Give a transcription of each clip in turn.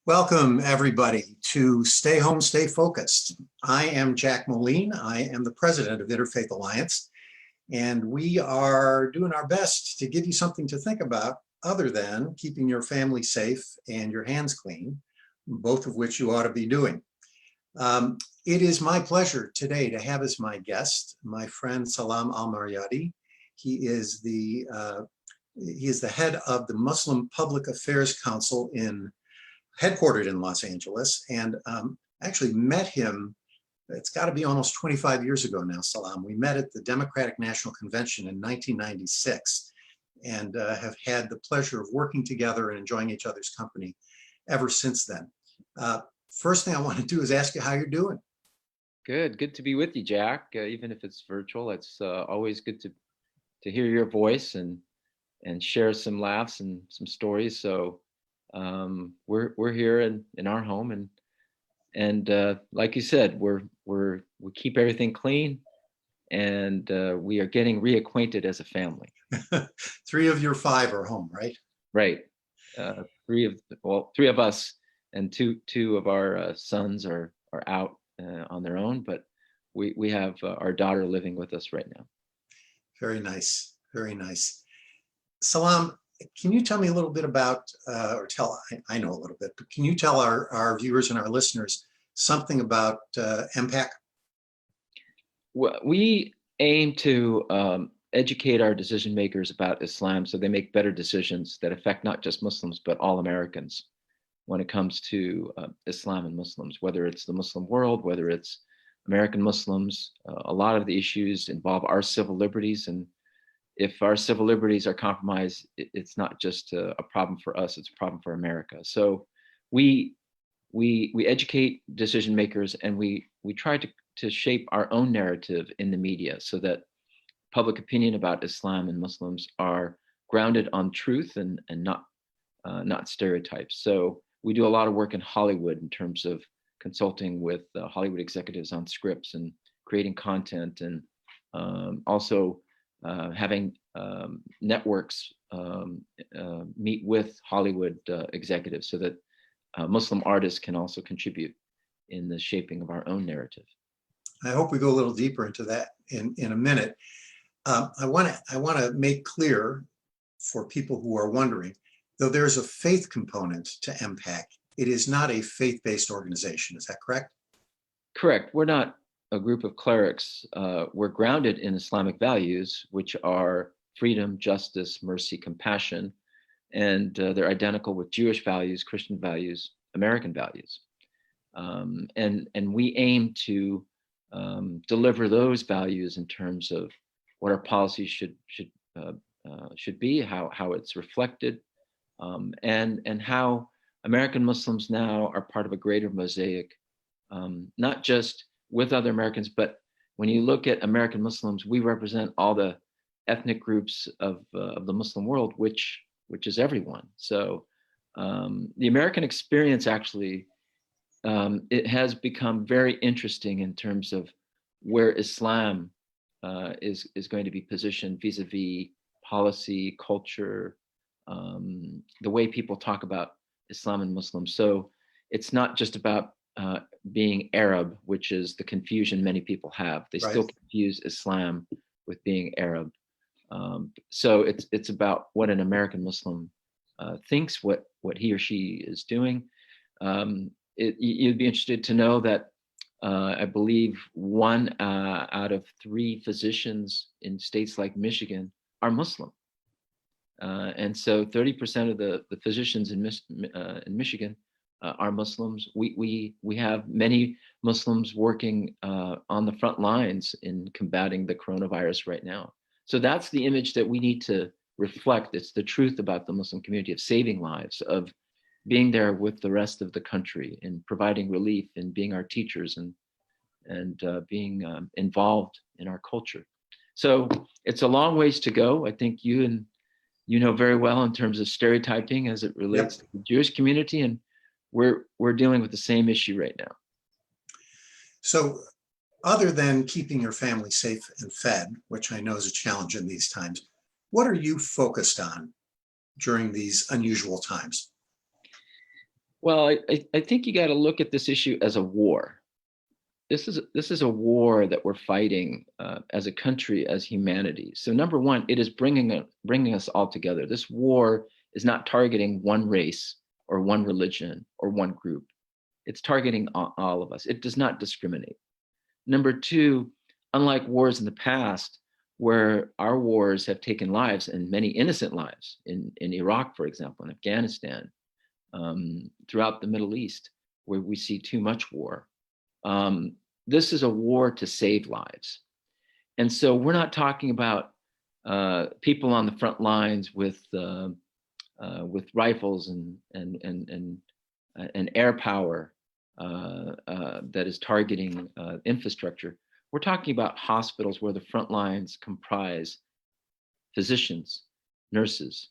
Welcome, everybody, to Stay Home, Stay Focused. I am Jack Moline. I am the president of Interfaith Alliance, and we are doing our best to give you something to think about other than keeping your family safe and your hands clean, both of which you ought to be doing. It is my pleasure today to have as my guest my friend Salam Al-Marayati. He is the head of the Muslim Public Affairs Council headquartered in Los Angeles, and actually met him, it's got to be almost 25 years ago now, Salam. We met at the Democratic National Convention in 1996 and have had the pleasure of working together and enjoying each other's company ever since then. First thing I want to do is ask you how you're doing. Good to be with you, Jack. Even if it's virtual, it's always good to hear your voice and share some laughs and some stories. So we're here in our home, and like you said, we keep everything clean, and we are getting reacquainted as a family. 3 of your 5 are home, right? Right. Three of us, and two of our sons are out on their own, but we have our daughter living with us right now. Very nice, very nice. Salam, can you tell me a little bit about, I know a little bit, but can you tell our viewers and our listeners something about MPAC? Well, we aim to educate our decision makers about Islam so they make better decisions that affect not just Muslims, but all Americans when it comes to Islam and Muslims, whether it's the Muslim world, whether it's American Muslims. A lot of the issues involve our civil liberties, and if our civil liberties are compromised, it's not just a problem for us, it's a problem for America. So we educate decision makers, and we try to shape our own narrative in the media so that public opinion about Islam and Muslims are grounded on truth and not stereotypes. So we do a lot of work in Hollywood in terms of consulting with Hollywood executives on scripts and creating content, and also having networks meet with Hollywood executives so that Muslim artists can also contribute in the shaping of our own narrative. I hope we go a little deeper into that in a minute. I want to make clear for people who are wondering, though there's a faith component to MPAC, it is not a faith-based organization. Is that correct? Correct. We're not a group of clerics. We're grounded in Islamic values, which are freedom, justice, mercy, compassion, and they're identical with Jewish values, Christian values, American values. And we aim to deliver those values in terms of what our policies should be, how it's reflected, and how American Muslims now are part of a greater mosaic, not just with other Americans, but when you look at American Muslims, we represent all the ethnic groups of the Muslim world, which is everyone. So the American experience actually, it has become very interesting in terms of where Islam is going to be positioned vis-a-vis policy, culture, the way people talk about Islam and Muslims. So it's not just about being Arab, which is the confusion many people have. They Right. Still confuse Islam with being Arab. So it's about what an American Muslim thinks, what he or she is doing. You'd be interested to know that I believe 1 out of 3 physicians in states like Michigan are Muslim. And so 30% of the physicians in Michigan are Muslims. We have many Muslims working on the front lines in combating the coronavirus right now. So that's the image that we need to reflect. It's the truth about the Muslim community, of saving lives, of being there with the rest of the country and providing relief and being our teachers and being involved in our culture. So it's a long ways to go. I think you know very well in terms of stereotyping as it relates to the Jewish community, and we're dealing with the same issue right now. So other than keeping your family safe and fed, which I know is a challenge in these times, what are you focused on during these unusual times? Well, I think you got to look at this issue as a war. This is a war that we're fighting as a country, as humanity. So number one, it is bringing us all together. This war is not targeting one race or one religion or one group. It's targeting all of us. It does not discriminate. Number two, unlike wars in the past, where our wars have taken lives and many innocent lives in Iraq, for example, in Afghanistan, throughout the Middle East, where we see too much war. This is a war to save lives. And so we're not talking about people on the front lines with rifles and air power that is targeting infrastructure. We're talking about hospitals where the front lines comprise physicians, nurses,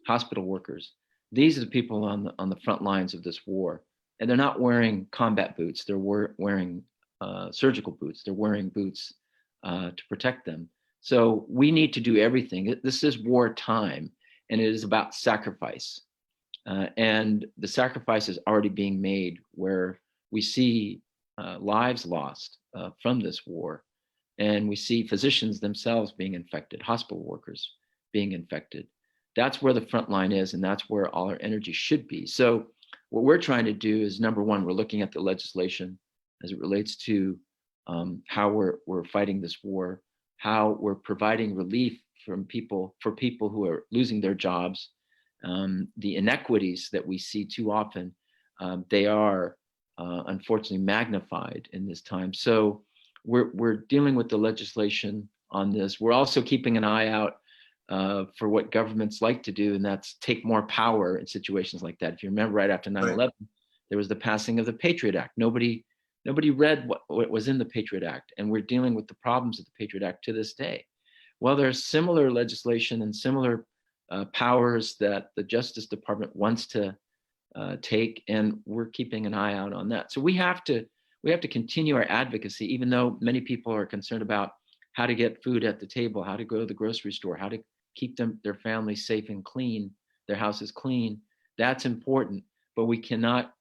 hospital workers. These are the people on the front lines of this war. And they're not wearing combat boots. They're wearing surgical boots. They're wearing boots to protect them. So we need to do everything. This is wartime, and it is about sacrifice. And the sacrifice is already being made, where we see lives lost from this war. And we see physicians themselves being infected, hospital workers being infected. That's where the front line is, and that's where all our energy should be. So what we're trying to do is, number one, we're looking at the legislation as it relates to how we're fighting this war, how we're providing relief for people who are losing their jobs, the inequities that we see too often. They are unfortunately magnified in this time. So we're dealing with the legislation on this. We're also keeping an eye out for what governments like to do, and that's take more power in situations like that. If you remember, right after 9/11, there was the passing of the Patriot Act. Nobody read what was in the Patriot Act, and we're dealing with the problems of the Patriot Act to this day. Well, there's similar legislation and similar powers that the Justice Department wants to take, and we're keeping an eye out on that. So we have to continue our advocacy, even though many people are concerned about how to get food at the table, how to go to the grocery store, how to keep their families safe and clean, their houses clean. That's important, but we cannot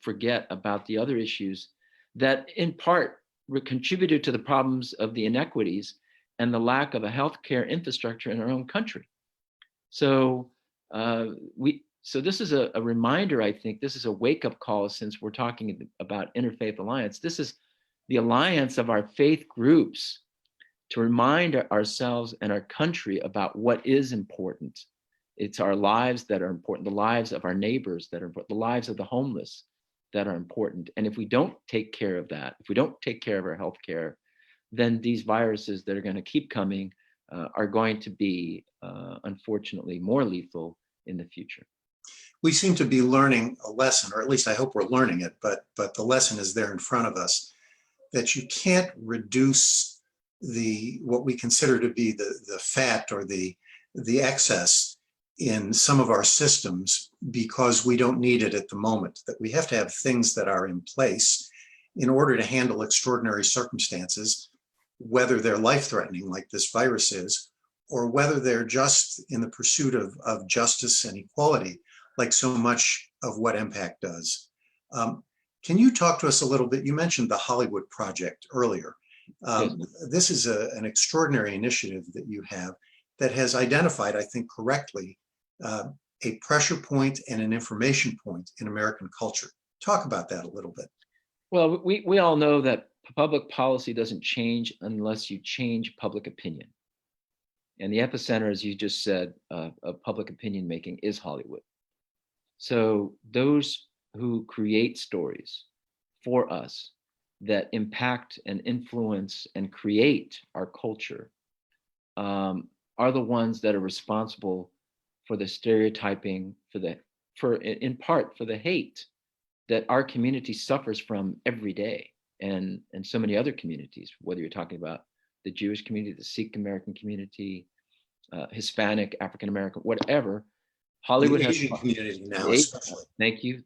forget about the other issues that in part contributed to the problems of the inequities and the lack of a healthcare infrastructure in our own country. So this is a reminder. I think this is a wake-up call, since we're talking about Interfaith Alliance. This is the alliance of our faith groups to remind ourselves and our country about what is important. It's our lives that are important, the lives of our neighbors that are important, the lives of the homeless that are important. And if we don't take care of that, if we don't take care of our health care, then these viruses that are going to keep coming are going to be, unfortunately, more lethal in the future. We seem to be learning a lesson, or at least I hope we're learning it, but the lesson is there in front of us, that you can't reduce what we consider to be the fat or the excess in some of our systems because we don't need it at the moment, that we have to have things that are in place in order to handle extraordinary circumstances, whether they're life-threatening like this virus is, or whether they're just in the pursuit of justice and equality, like so much of what Impact does. Can you talk to us a little bit? You mentioned the Hollywood Project earlier. Yes. This is an extraordinary initiative that you have that has identified, I think correctly, a pressure point and an information point in American culture. Talk about that a little bit. Well, we all know that public policy doesn't change unless you change public opinion. And the epicenter, as you just said, of public opinion making is Hollywood. So those who create stories for us that impact and influence and create our culture are the ones that are responsible for the stereotyping, in part for the hate that our community suffers from every day, and so many other communities, whether you're talking about the Jewish community, the Sikh American community, Hispanic, African American, whatever. Hollywood the has Asian community now, especially. Thank you.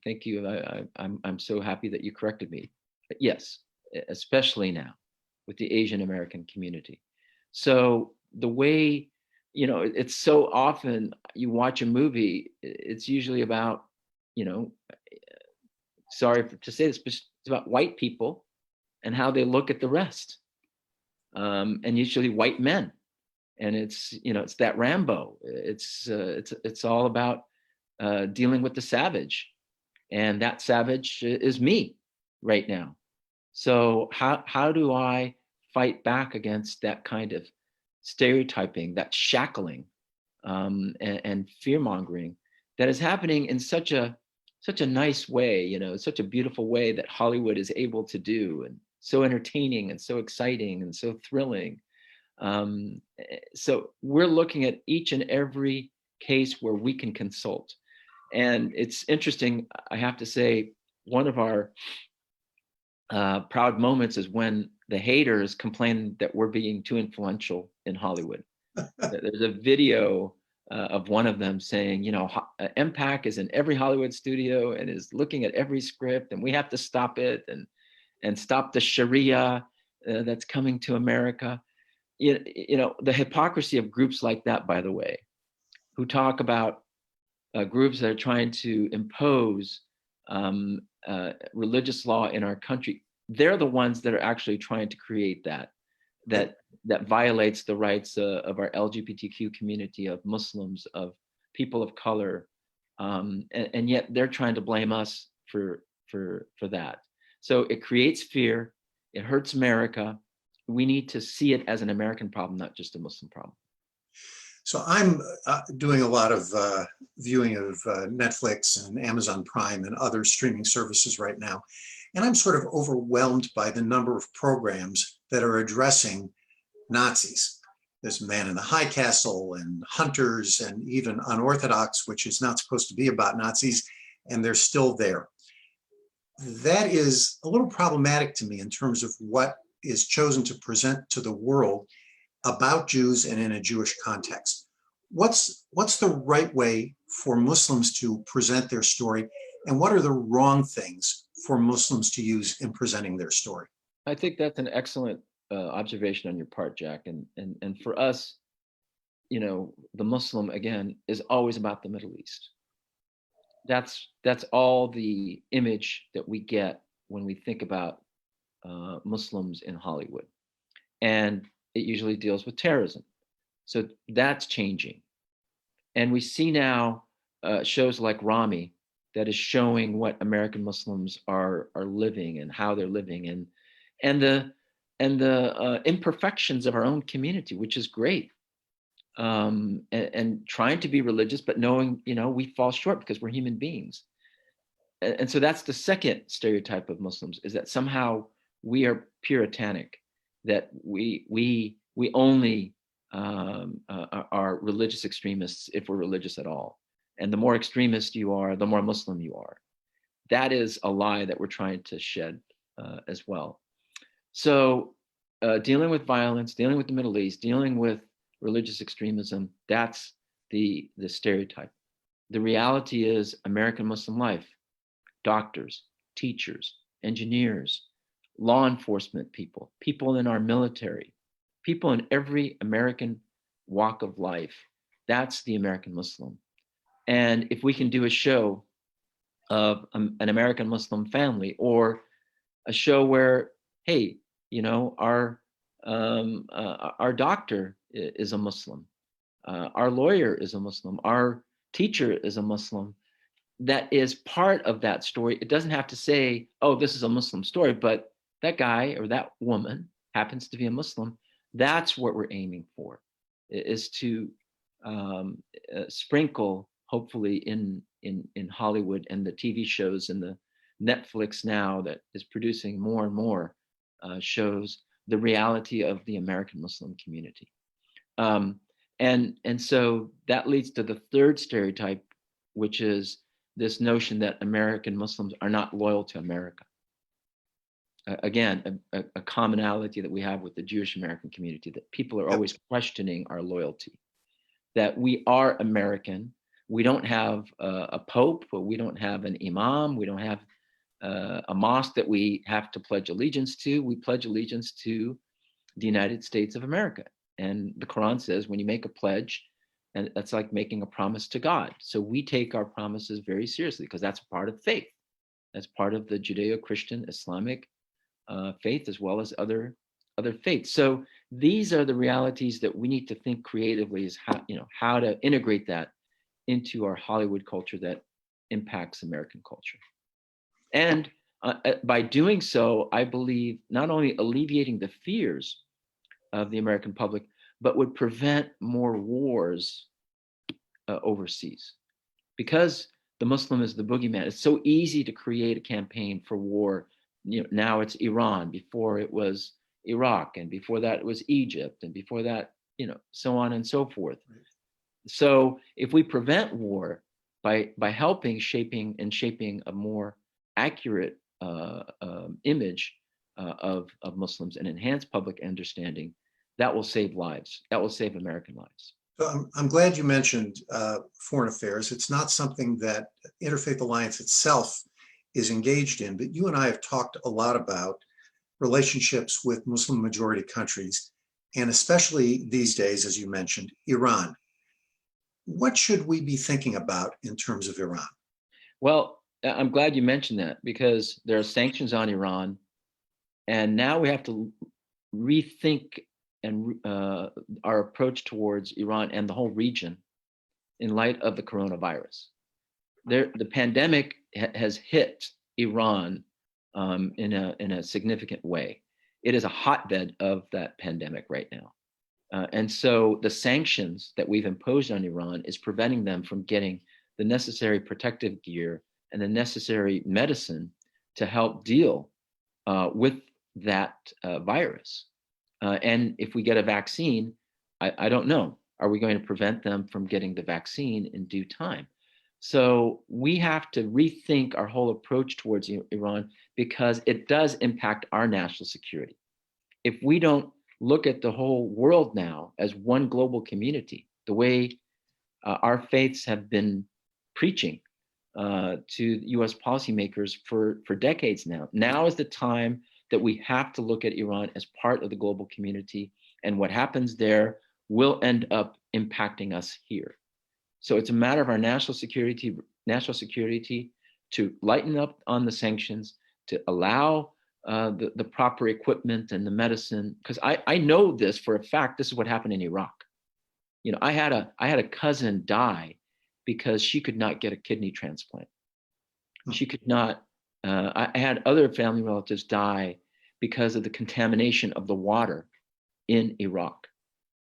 I'm so happy that you corrected me. But yes, especially now with the Asian American community. So the way, it's so often you watch a movie, it's usually about, to say this, but it's about white people and how they look at the rest, and usually white men. And it's, you know, it's that Rambo. It's all about dealing with the savage, and that savage is me right now. So how do I fight back against that kind of stereotyping, that shackling, and fear mongering that is happening in such a nice way, you know, such a beautiful way that Hollywood is able to do, and so entertaining and so exciting and so thrilling. So we're looking at each and every case where we can consult. And it's interesting, I have to say, one of our proud moments is when the haters complain that we're being too influential in Hollywood. There's a video of one of them saying, you know, MPAC is in every Hollywood studio and is looking at every script, and we have to stop it and stop the Sharia that's coming to America. You know, the hypocrisy of groups like that, by the way, who talk about groups that are trying to impose religious law in our country. They're the ones that are actually trying to create that violates the rights of our LGBTQ community, of Muslims, of people of color, and yet they're trying to blame us for that. So it creates fear. It hurts America. We need to see it as an American problem, not just a Muslim problem. So I'm doing a lot of viewing of Netflix and Amazon Prime and other streaming services right now. And I'm sort of overwhelmed by the number of programs that are addressing Nazis. There's Man in the High Castle and Hunters and even Unorthodox, which is not supposed to be about Nazis, and they're still there. That is a little problematic to me in terms of what is chosen to present to the world about Jews and in a Jewish context. What's the right way for Muslims to present their story, and what are the wrong things for Muslims to use in presenting their story? I think that's an excellent observation on your part, Jack. And for us, you know, the Muslim, again, is always about the Middle East. That's all the image that we get when we think about Muslims in Hollywood. And it usually deals with terrorism. So that's changing. And we see now shows like Rami that is showing what American Muslims are living and how they're living, and the imperfections of our own community, which is great. And trying to be religious, but knowing, you know, we fall short because we're human beings. And so that's the second stereotype of Muslims, is that somehow we are puritanic, that we only are religious extremists if we're religious at all. And the more extremist you are, the more Muslim you are. That is a lie that we're trying to shed as well. So dealing with violence, dealing with the Middle East, dealing with religious extremism, that's the stereotype. The reality is American Muslim life: doctors, teachers, engineers, law enforcement people, people in our military, people in every American walk of life. That's the American Muslim. And if we can do a show of an American Muslim family, or a show where, hey, you know, our doctor is a Muslim, our lawyer is a Muslim, our teacher is a Muslim, that is part of that story. It doesn't have to say, oh, this is a Muslim story, but that guy or that woman happens to be a Muslim. That's what we're aiming for, is to sprinkle, hopefully, in Hollywood and the TV shows and the Netflix now that is producing more and more shows, the reality of the American Muslim community. And so that leads to the third stereotype, which is this notion that American Muslims are not loyal to America. Again, a commonality that we have with the Jewish American community, that people are always questioning our loyalty, that we are American. We don't have a pope, but we don't have an imam. We don't have a mosque that we have to pledge allegiance to. We pledge allegiance to the United States of America. And the Quran says when you make a pledge, and that's like making a promise to God. So we take our promises very seriously because that's part of faith. as part of the Judeo-Christian Islamic faith, as well as other faiths. So these are the realities that we need to think creatively, is how to integrate that into our Hollywood culture that impacts American culture. And by doing so, I believe not only alleviating the fears of the American public, but would prevent more wars overseas. Because the Muslim is the boogeyman, it's so easy to create a campaign for war. Now it's Iran, before it was Iraq, and before that it was Egypt, and before that, so on and so forth. Right. So if we prevent war by shaping a more accurate image of Muslims and enhance public understanding, that will save lives. That will save American lives. So I'm glad you mentioned foreign affairs. It's not something that Interfaith Alliance itself is engaged in, but you and I have talked a lot about relationships with Muslim majority countries, and especially these days, as you mentioned, Iran. What should we be thinking about in terms of Iran? Well, I'm glad you mentioned that, because there are sanctions on Iran, and now we have to rethink and our approach towards Iran and the whole region in light of the coronavirus. The pandemic has hit Iran in a significant way. It is a hotbed of that pandemic right now. And so the sanctions that we've imposed on Iran is preventing them from getting the necessary protective gear and the necessary medicine to help deal with that virus. And if we get a vaccine, I don't know, are we going to prevent them from getting the vaccine in due time? So we have to rethink our whole approach towards Iran, because it does impact our national security. If we don't look at the whole world now as one global community, the way our faiths have been preaching to US policymakers for decades now. Now is the time that we have to look at Iran as part of the global community, and what happens there will end up impacting us here. So it's a matter of our national security to lighten up on the sanctions, to allow the proper equipment and the medicine. Because I know this for a fact. This is what happened in Iraq. I had a cousin die because she could not get a kidney transplant. She could not. I had other family relatives die because of the contamination of the water in Iraq.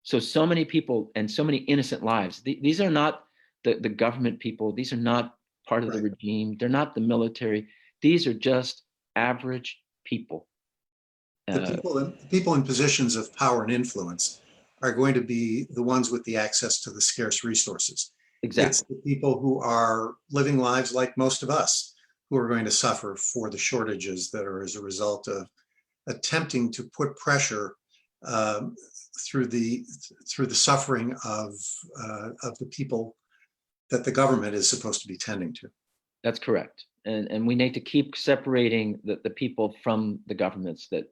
So many people and so many innocent lives. These are not the government people. These are not part of the regime. They're not the military. These are just average people. The people in positions of power and influence are going to be the ones with the access to the scarce resources. Exactly. It's the people who are living lives like most of us who are going to suffer for the shortages that are as a result of attempting to put pressure through the suffering of the people that the government is supposed to be tending to. That's correct. And we need to keep separating the people from the governments that,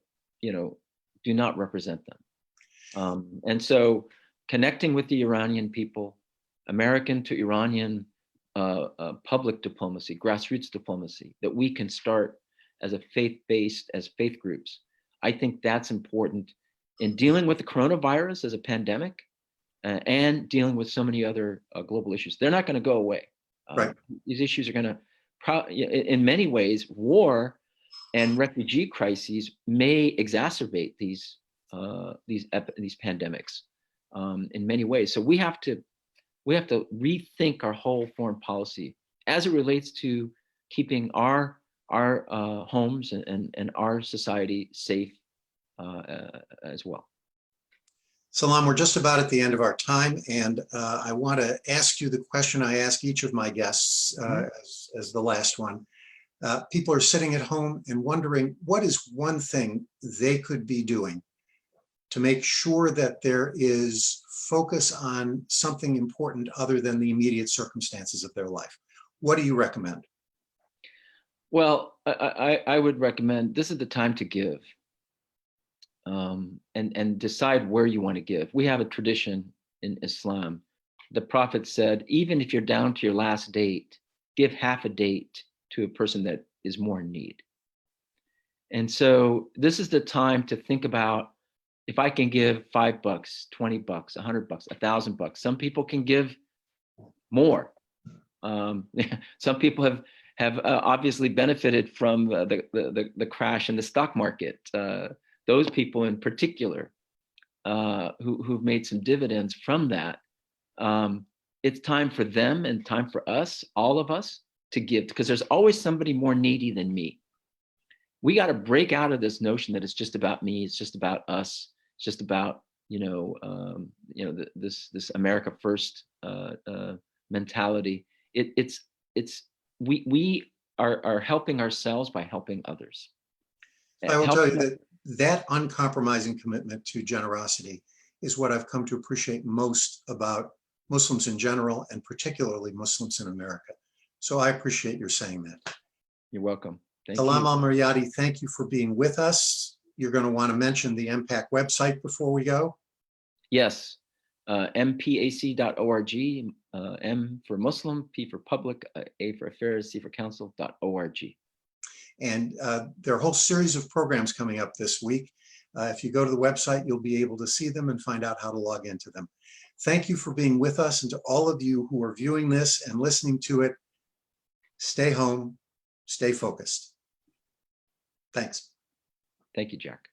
do not represent them. And so connecting with the Iranian people, American to Iranian public diplomacy, grassroots diplomacy, that we can start as as faith groups. I think that's important in dealing with the coronavirus as a pandemic and dealing with so many other global issues. They're not going to go away. These issues are going to, in many ways, war and refugee crises may exacerbate these pandemics in many ways. So we have to rethink our whole foreign policy as it relates to keeping our homes and our society safe as well. Salam, we're just about at the end of our time, and I want to ask you the question I ask each of my guests as the last one. People are sitting at home and wondering, what is one thing they could be doing to make sure that there is focus on something important other than the immediate circumstances of their life? What do you recommend? Well, I would recommend, this is the time to give. And decide where you want to give. We have a tradition in Islam. The Prophet said, even if you're down to your last date, give half a date to a person that is more in need. And so this is the time to think about, if I can give $5, $20, $100, $1,000. Some people can give more. Some people have obviously benefited from the crash in the stock market. Those people in particular, who've made some dividends from that. It's time for them and time for us, all of us, to give, because there's always somebody more needy than me. We got to break out of this notion that it's just about me. It's just about us. It's just about this America First mentality. We are helping ourselves by helping others. I will tell you that uncompromising commitment to generosity is what I've come to appreciate most about Muslims in general, and particularly Muslims in America. So I appreciate your saying that. You're welcome. Thank Salam you. Al-Marayati, thank you for being with us. You're going to want to mention the MPAC website before we go. Yes, mpac.org, M for Muslim, P for Public, A for Affairs, C for Council.org. And there are a whole series of programs coming up this week. If you go to the website, you'll be able to see them and find out how to log into them. Thank you for being with us, and to all of you who are viewing this and listening to it, stay home, stay focused. Thanks. Thank you, Jack.